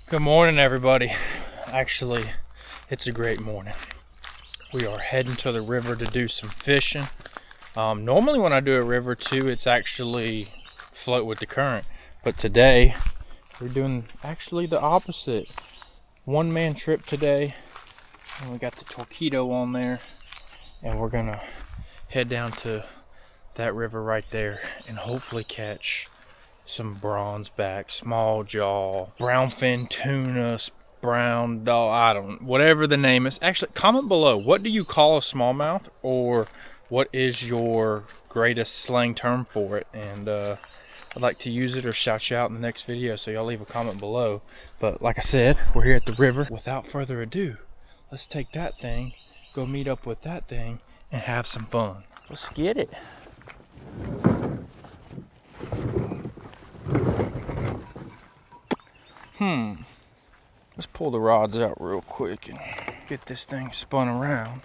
Good morning, everybody. Actually, it's a great morning. We are heading to the river to do some fishing. Normally when I do a river too, it's actually float with the current. But today, we're doing actually the opposite. One-man trip today. And we got the Torpedo on there. And we're gonna head down to that river right there and hopefully catch some bronzeback, small jaw, brownfin tuna, brown dog, whatever the name is. Actually, comment below, what do you call a smallmouth, or what is your greatest slang term for it? And I'd like to use it or shout you out in the next video, so y'all leave a comment below. But like I said, we're here at the river. Without further ado, let's take that thing, go meet up with that thing, and have some fun. Let's get it. Let's pull the rods out real quick and get this thing spun around.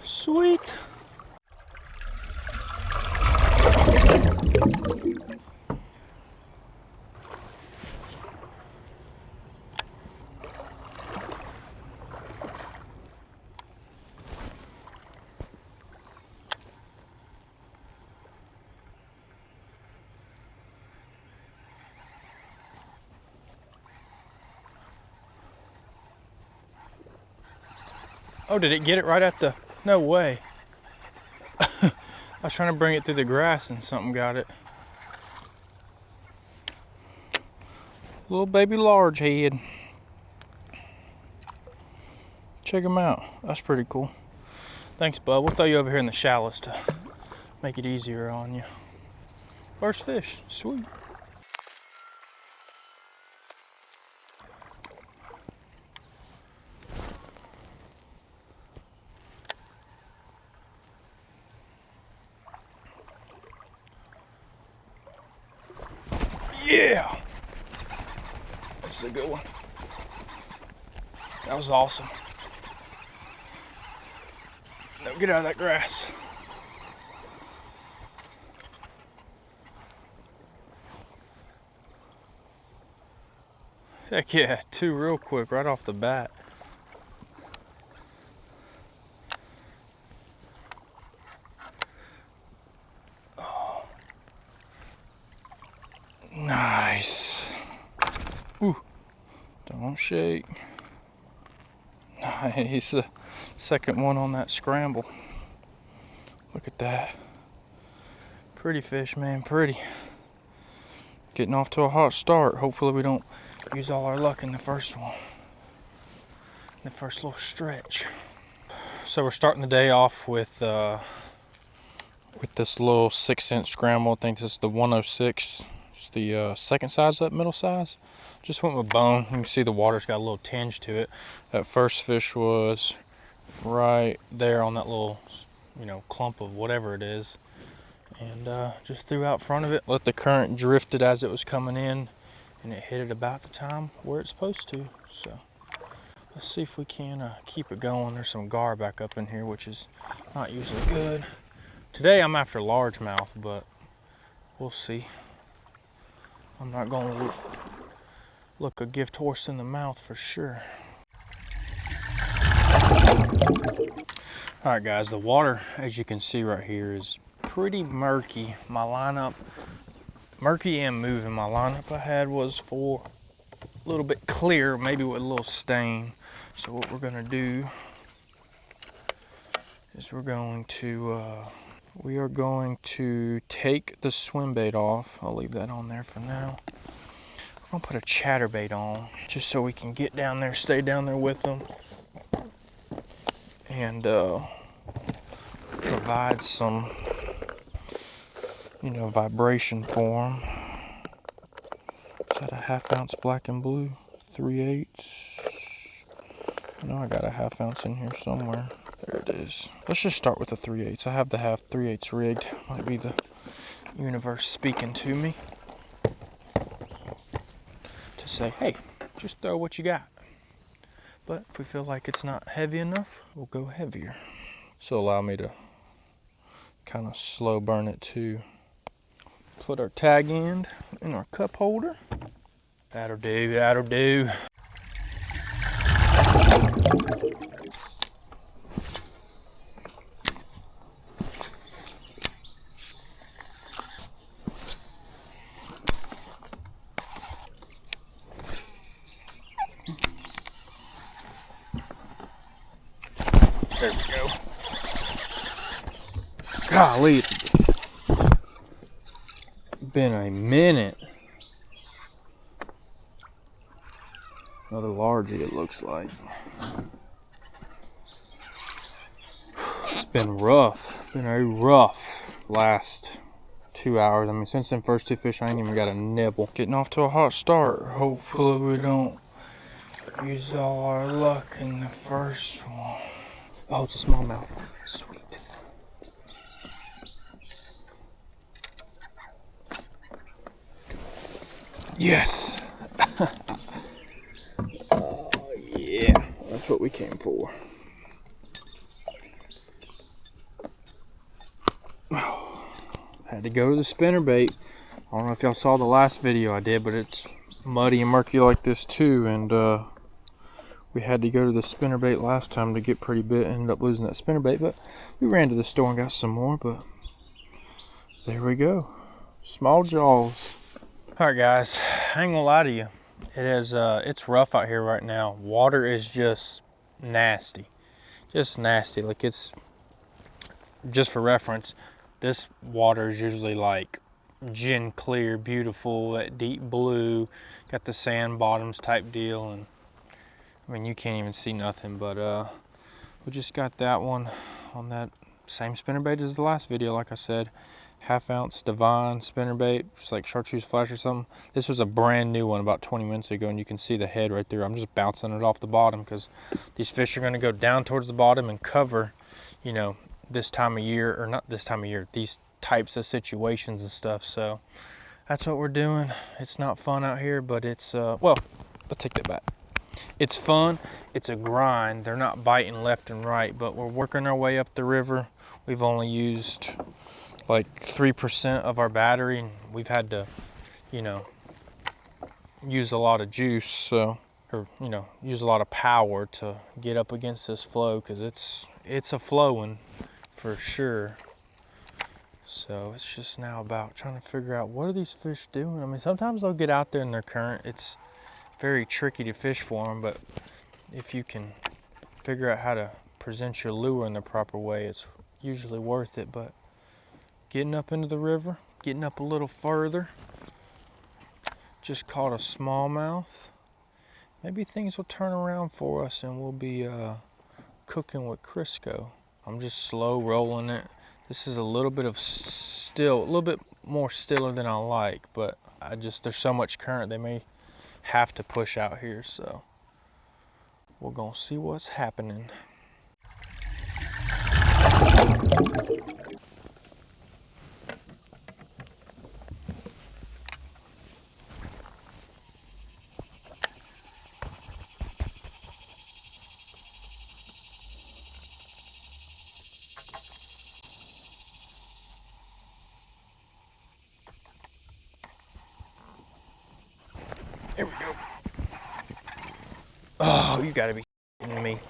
Sweet. Oh, did it get it right at the... No way. I was trying to bring it through the grass and something got it. Little baby large head. Check him out. That's pretty cool. Thanks, bud. We'll throw you over here in the shallows to make it easier on you. First fish. Sweet. Yeah! This is a good one. That was awesome. No, get out of that grass. Heck yeah, two real quick right off the bat. Oh. Nice. Ooh, don't shake. Nice. The second one on that scramble. Look at that. Pretty fish, man, pretty. Getting off to a hot start. Hopefully we don't use all our luck in the first one. The first little stretch. So we're starting the day off with this little 6-inch scramble. I think this is the 106. It's the second size up, middle size. Just went with bone. You can see the water's got a little tinge to it. That first fish was right there on that little, clump of whatever it is. And just threw out front of it. Let the current drift it as it was coming in. And it hit it about the time where it's supposed to. So let's see if we can keep it going. There's some gar back up in here, which is not usually good. Today I'm after largemouth, but we'll see. I'm not going to look a gift horse in the mouth for sure. All right, guys, the water, as you can see right here, is pretty murky. My lineup, murky and moving. My lineup I had was for little bit clear, maybe with a little stain. So what we're gonna do is we are going to take the swim bait off. I'll leave that on there for now. We're gonna put a chatterbait on just so we can get down there, stay down there with them, and provide some, vibration for them. Is that a 1/2 ounce black and blue? 3/8. I know I got a 1/2 ounce in here somewhere. There it is. Let's just start with the 3/8. I have the 3/8 rigged. Might be the universe speaking to me to say, hey, just throw what you got. But if we feel like it's not heavy enough, we'll go heavier. So allow me to kind of slow burn it too. Put our tag end in our cup holder. That'll do, that'll do. There we go. Golly, it's been a minute. Another largie, it looks like. It's been rough. Been a rough last 2 hours. I mean, since them first 2 fish, I ain't even got a nibble. Getting off to a hot start. Hopefully we don't use all our luck in the first one. Oh, it's a smallmouth. Sweet. Yes. Oh, yeah. That's what we came for. Oh, had to go to the spinnerbait. I don't know if y'all saw the last video I did, but it's muddy and murky like this too, and we had to go to the spinnerbait last time to get pretty bit. Ended up losing that spinnerbait, but we ran to the store and got some more. But there we go, small jaws. All right, guys, I ain't gonna lie to you. It is it's rough out here right now. Water is just nasty, Like, it's just for reference. This water is usually like gin clear, beautiful, that deep blue, got the sand bottoms type deal, and I mean, you can't even see nothing. But we just got that one on that same spinnerbait as the last video. Like I said, 1/2 ounce divine spinnerbait, just like chartreuse flash or something. This was a brand new one about 20 minutes ago, and you can see the head right there. I'm just bouncing it off the bottom because these fish are going to go down towards the bottom and cover, this time of year, or not this time of year, these types of situations and stuff. So that's what we're doing. It's not fun out here, but it's well, let's take that back. It's fun. It's a grind. They're not biting left and right, but we're working our way up the river. We've only used like 3% of our battery, and we've had to, use a lot of juice, so, or use a lot of power to get up against this flow, because it's a flowing for sure. So it's just now about trying to figure out, what are these fish doing? I mean, sometimes they'll get out there in their current. It's very tricky to fish for them, but if you can figure out how to present your lure in the proper way, it's usually worth it. But getting up into the river, getting up a little further, just caught a smallmouth. Maybe things will turn around for us and we'll be cooking with Crisco. I'm just slow rolling it. This is a little bit of still, a little bit more stiller than I like, but there's so much current, they may have to push out here, so we're gonna see what's happening. There we go. Oh, you gotta be kidding me.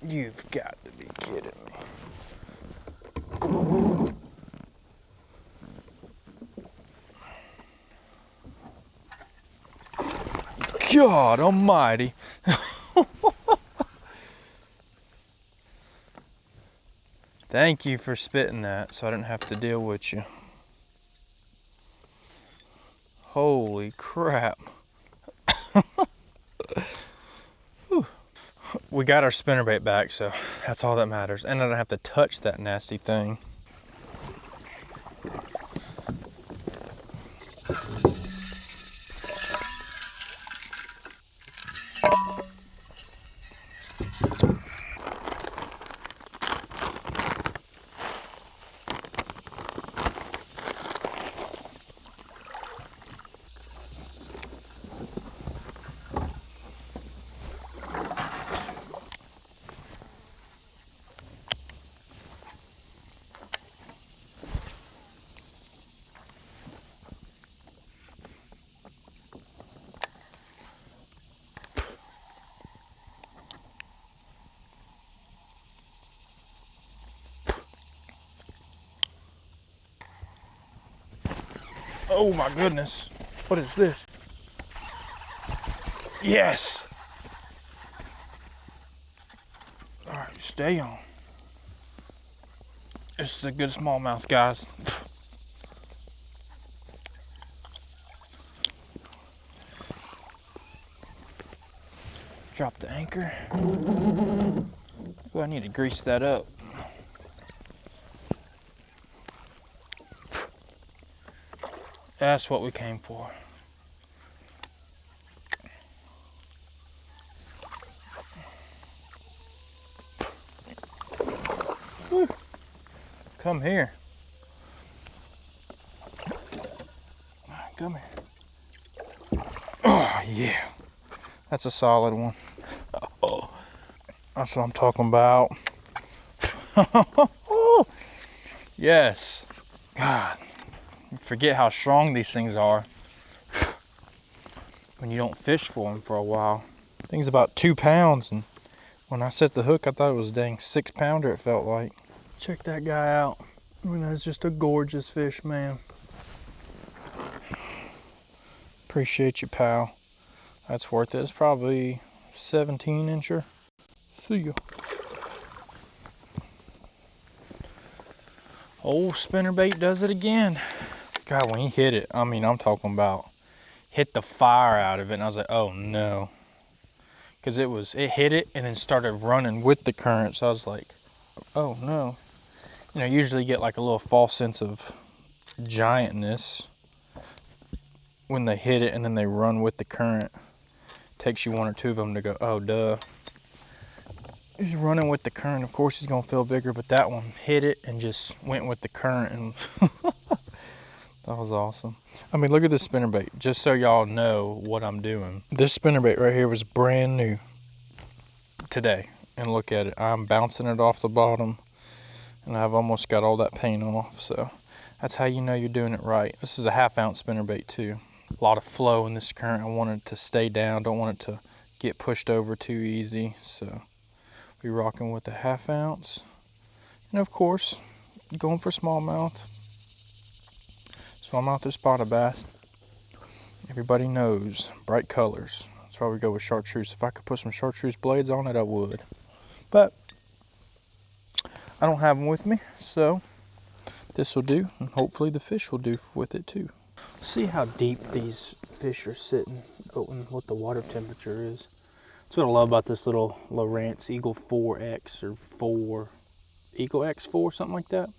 You've got to be kidding me. God almighty. Thank you for spitting that so I didn't have to deal with you. Holy crap. We got our spinnerbait back, so that's all that matters. And I don't have to touch that nasty thing. Oh my goodness. What is this? Yes. All right, stay on. This is a good smallmouth, guys. Drop the anchor. Oh, I need to grease that up. That's what we came for. Woo. Come here. Come here. Oh, yeah. That's a solid one. Oh, that's what I'm talking about. Yes. God. You forget how strong these things are when you don't fish for them for a while. Thing's about 2 pounds, and when I set the hook, I thought it was a dang 6-pounder, it felt like. Check that guy out. I mean, that's just a gorgeous fish, man. Appreciate you, pal. That's worth it. It's probably 17-incher. See ya. Old spinnerbait does it again. God, when he hit it, I mean, I'm talking about hit the fire out of it, and I was like, oh no. Because it hit it and then started running with the current, so I was like, oh no. You know, usually you get like a little false sense of giantness when they hit it and then they run with the current. Takes you 1 or 2 of them to go, oh duh. He's running with the current, of course he's gonna feel bigger, but that one hit it and just went with the current, and that was awesome. I mean, look at this spinnerbait, just so y'all know what I'm doing. This spinnerbait right here was brand new today, and look at it. I'm bouncing it off the bottom, and I've almost got all that paint off, so that's how you know you're doing it right. This is a 1/2 ounce spinnerbait too. A lot of flow in this current. I want it to stay down, don't want it to get pushed over too easy, so we're rocking with a 1/2 ounce. And of course, going for smallmouth. Smallmouth or spotted bass. Everybody knows, bright colors. That's why we go with chartreuse. If I could put some chartreuse blades on it, I would. But I don't have them with me, so this will do, and hopefully the fish will do with it too. See how deep these fish are sitting, and what the water temperature is. That's what I love about this little Lowrance Eagle 4X or 4, Eagle X4, something like that.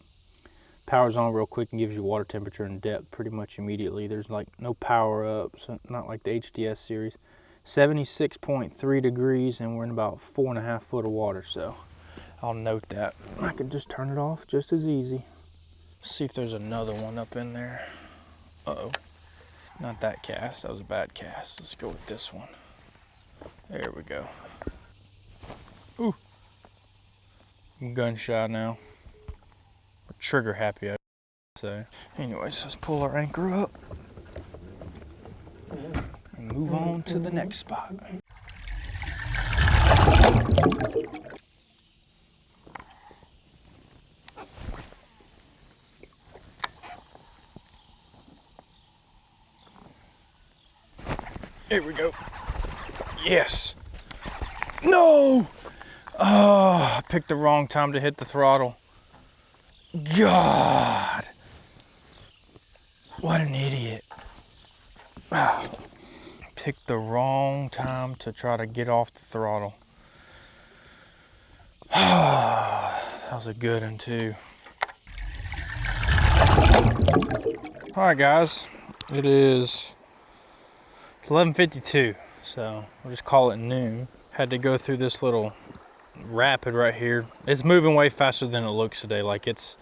Powers on real quick and gives you water temperature and depth pretty much immediately. There's like no power ups, not like the HDS series. 76.3 degrees, and we're in about 4.5 foot of water, so I'll note that. I can just turn it off just as easy. See if there's another one up in there. Uh-oh. Not that cast, that was a bad cast. Let's go with this one. There we go. Ooh. I'm gunshot now. We're trigger happy, I'd say. Anyways, let's pull our anchor up and move on to the next spot. Here we go. Yes. No! Oh, I picked the wrong time to hit the throttle. God. What an idiot. Oh, picked the wrong time to try to get off the throttle. That was a good one too. All right, guys, it is 11:52, so we'll just call it noon. Had to go through this little rapid right here. It's moving way faster than it looks today. Like it's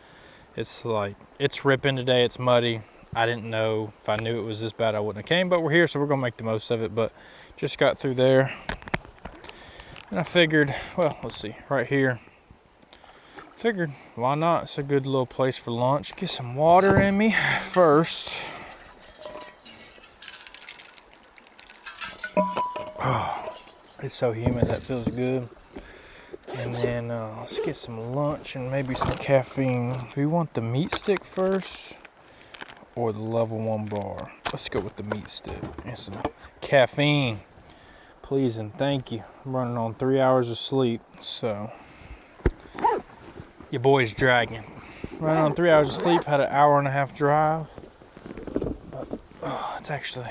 ripping today. It's muddy. I didn't know. If I knew it was this bad, I wouldn't have came, but we're here, so we're gonna make the most of it. But just got through there, and I figured, well, let's see, right here. Figured, why not? It's a good little place for lunch. Get some water in me first. Oh, it's so humid, that feels good. And then let's get some lunch and maybe some caffeine. Do we want the meat stick first or the level 1 bar? Let's go with the meat stick and some caffeine, please and thank you. I'm running on 3 hours of sleep, so your boy's dragging. Running on 3 hours of sleep, had an hour-and-a-half drive. But it's actually,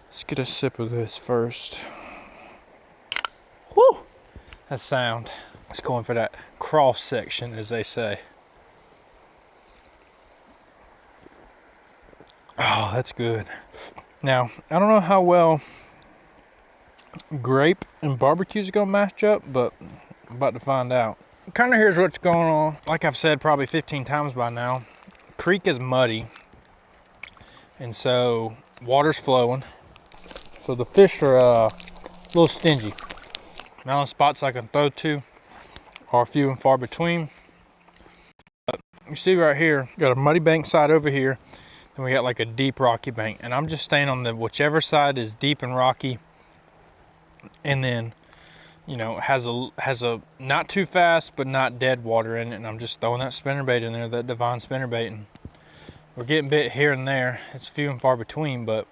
let's get a sip of this first. Woo! That sound. It's going for that cross section, as they say. Oh, that's good. Now, I don't know how well grape and barbecue is gonna match up, but I'm about to find out. Kind of here's what's going on. Like I've said probably 15 times by now, creek is muddy, and so water's flowing. So the fish are a little stingy. The amount of spots I can throw to are few and far between. But you see right here, got a muddy bank side over here, then we got like a deep rocky bank, and I'm just staying on the whichever side is deep and rocky, and then, you know, has a not too fast but not dead water in it, and I'm just throwing that spinnerbait in there, that divine spinnerbait, and we're getting bit here and there. It's few and far between, but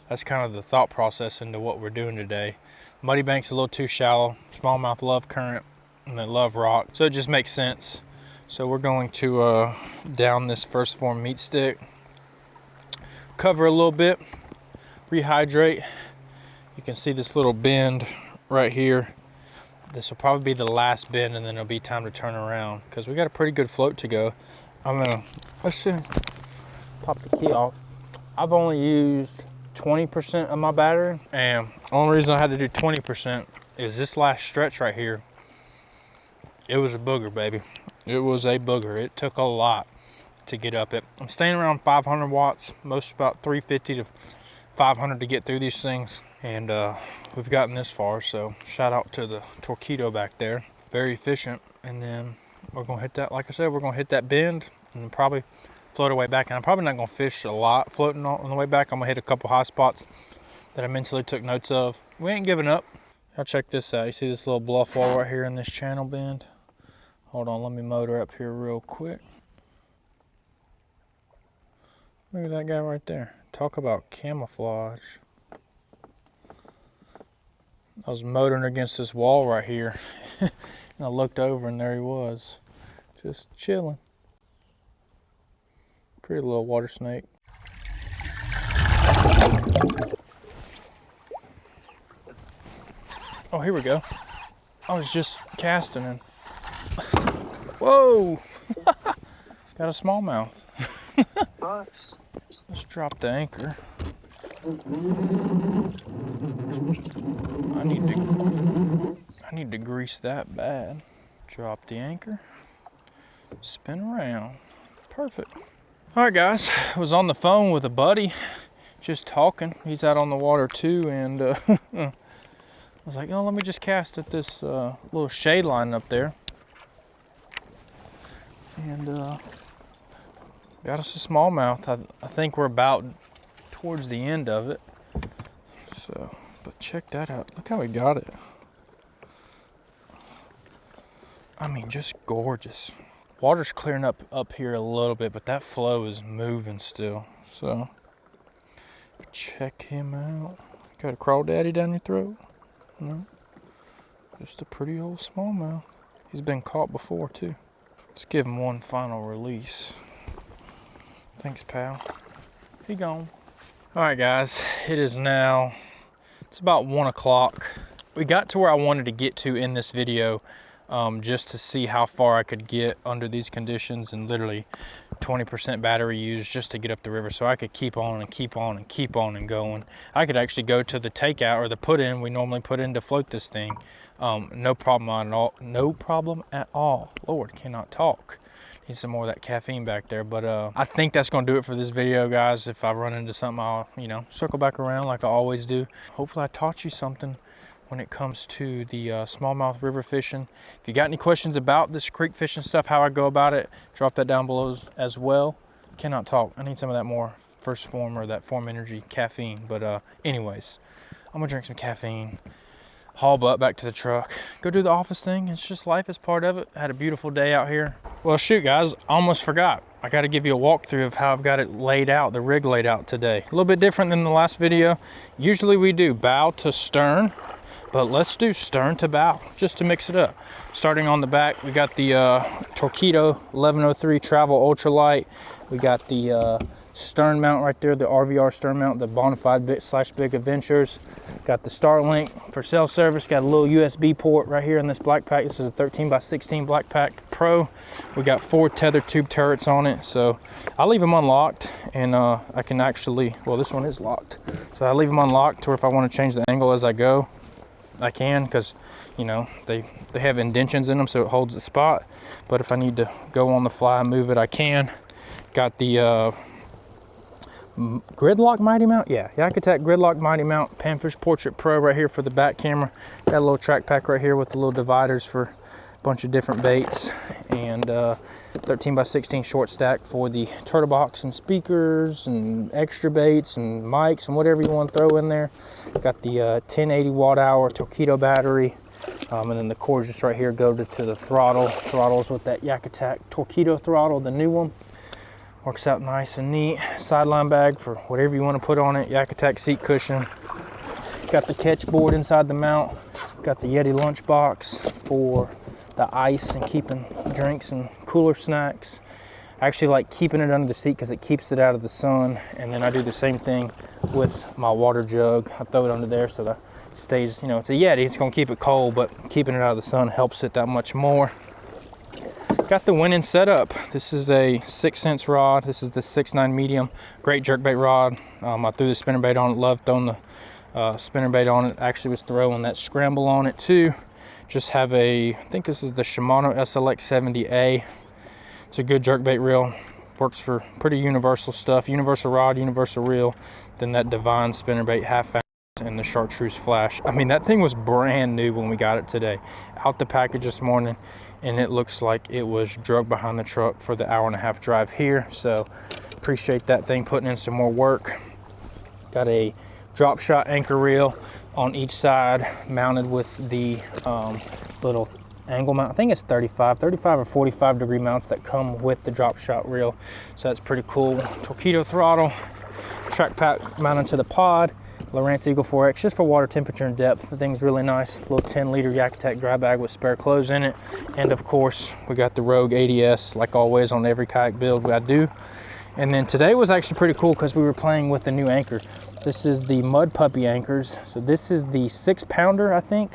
that's kind of the thought process into what we're doing today. Muddy bank's a little too shallow. Smallmouth love current and they love rock, so it just makes sense. So we're going to down this first form meat stick, cover a little bit, rehydrate. You can see this little bend right here. This will probably be the last bend, and then it'll be time to turn around because we got a pretty good float to go. Let's see, pop the key off. I've only used 20% of my battery, and the only reason I had to do 20% is this last stretch right here. It was a booger, baby. It was a booger. It took a lot to get up it. I'm staying around 500 watts, most about 350 to 500 to get through these things, and we've gotten this far, so shout out to the Torpedo back there. Very efficient. And then we're gonna hit that, like I said, we're gonna hit that bend and probably float our way back. And I'm probably not gonna fish a lot floating on the way back. I'm gonna hit a couple high spots that I mentally took notes of. We ain't giving up. Now check this out. You see this little bluff wall right here in this channel bend? Hold on, let me motor up here real quick. Look at that guy right there. Talk about camouflage. I was motoring against this wall right here, and I looked over and there he was, just chilling. Pretty little water snake. Oh, here we go. I was just casting and whoa! Got a smallmouth. Nice. Let's drop the anchor. I need to grease that bad. Drop the anchor. Spin around. Perfect. All right, guys. I was on the phone with a buddy, just talking. He's out on the water too, and I was like, oh, let me just cast at this little shade line up there. And got us a smallmouth. I think we're about towards the end of it. So, but check that out. Look how we got it. I mean, just gorgeous. Water's clearing up here a little bit, but that flow is moving still. So, check him out. Got a crawdaddy down your throat? No. Just a pretty old smallmouth. He's been caught before too. Let's give him one final release. Thanks, pal. He gone. Alright guys, it is now, it's about 1 o'clock. We got to where I wanted to get to in this video, just to see how far I could get under these conditions, and literally 20% battery use just to get up the river, so I could keep on and keep on and keep on and going. I could actually go to the takeout or the put in we normally put in to float this thing. No problem at all. No problem at all. Lord, cannot talk. Need some more of that caffeine back there, but I think that's gonna do it for this video, guys. If I run into something, I'll, you know, circle back around like I always do. Hopefully I taught you something when it comes to the smallmouth river fishing. If you got any questions about this creek fishing stuff, how I go about it, drop that down below as well. Cannot talk. I need some of that more first form or that form energy caffeine. But anyways, I'm gonna drink some caffeine, haul butt back to the truck, go do the office thing. It's just life, is part of it. I had a beautiful day out here. Well, shoot guys, I almost forgot. I got to give you a walkthrough of how I've got it laid out, the rig laid out today. A little bit different than the last video. Usually we do bow to stern, but let's do stern to bow just to mix it up. Starting on the back, we got the Torpedo 1103 Travel Ultralight. We got the stern mount right there, the RVR stern mount, the Bonafide Big Adventures. Got the Starlink for cell service. Got a little USB port right here in this black pack. This is a 13x16 black pack Pro. We got 4 tether tube turrets on it, so I'll leave them unlocked, and I can actually, well, this one is locked, so I leave them unlocked to where if I want to change the angle as I go, I can, because you know they have indentions in them, so it holds the spot. But if I need to go on the fly and move it, I can. Got the Gridlock Mighty Mount, yeah, Yakutat Gridlock Mighty Mount Panfish Portrait Pro right here for the back camera. Got a little track pack right here with the little dividers for a bunch of different baits, and 13x16 short stack for the turtle box and speakers and extra baits and mics and whatever you want to throw in there. Got the 1080 watt hour Torpedo battery, and then the cords just right here go to the throttle. Throttles with that Yakutat Torpedo throttle, the new one. Works out nice and neat. Sideline bag for whatever you want to put on it. Yakutat seat cushion. Got the catch board inside the mount. Got the Yeti lunchbox for the ice and keeping drinks and cooler snacks. I actually like keeping it under the seat because it keeps it out of the sun. And then I do the same thing with my water jug. I throw it under there so that it stays, you know, it's a Yeti. It's going to keep it cold, but keeping it out of the sun helps it that much more. Got the winning setup. This is a 6 cents rod. This is the 6.9 medium. Great jerkbait rod. I threw the spinnerbait on it. Loved throwing the spinnerbait on it. Actually was throwing that scramble on it too. Just have a, I think this is the Shimano SLX 70A. It's a good jerkbait reel. Works for pretty universal stuff. Universal rod, universal reel. Then that Divine spinnerbait half ounce and the chartreuse flash. I mean, that thing was brand new when we got it today. Out the package this morning. And it looks like it was drugged behind the truck for the 1.5-hour drive here. So appreciate that thing putting in some more work. Got a drop shot anchor reel on each side, mounted with the little angle mount. I think it's 35 or 45 degree mounts that come with the drop shot reel. So that's pretty cool. Torpedo throttle, track pack mounted to the pod. Lowrance Eagle 4X just for water temperature and depth. The thing's really nice. Little 10-liter Yakutat dry bag with spare clothes in it. And of course, we got the Rogue ADS, like always on every kayak build I do. And then today was actually pretty cool because we were playing with the new anchor. This is the Mud Puppy anchors. So this is the 6-pounder, I think.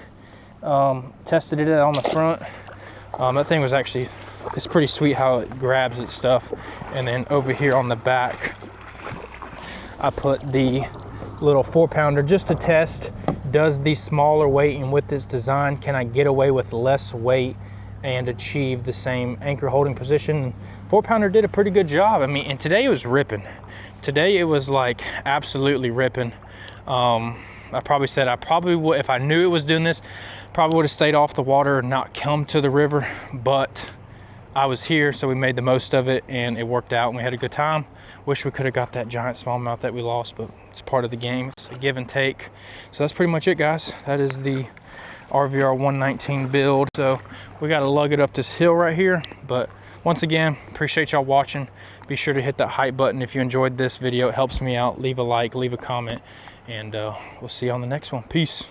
Tested it on the front. That thing was actually, it's pretty sweet how it grabs its stuff. And then over here on the back, I put the little 4-pounder just to test, does the smaller weight, and with this design, can I get away with less weight and achieve the same anchor holding position? 4-pounder did a pretty good job. I mean, and today it was ripping. Today it was like absolutely ripping. I probably would, if I knew it was doing this, probably would have stayed off the water and not come to the river, but I was here, so we made the most of it and it worked out and we had a good time. Wish we could have got that giant smallmouth that we lost, but it's part of the game. It's a give and take. So that's pretty much it, guys. That is the RVR 119 build. So we got to lug it up this hill right here, but once again, appreciate y'all watching. Be sure to hit that hype button if you enjoyed this video. It helps me out. Leave a like, leave a comment, and we'll see you on the next one. Peace.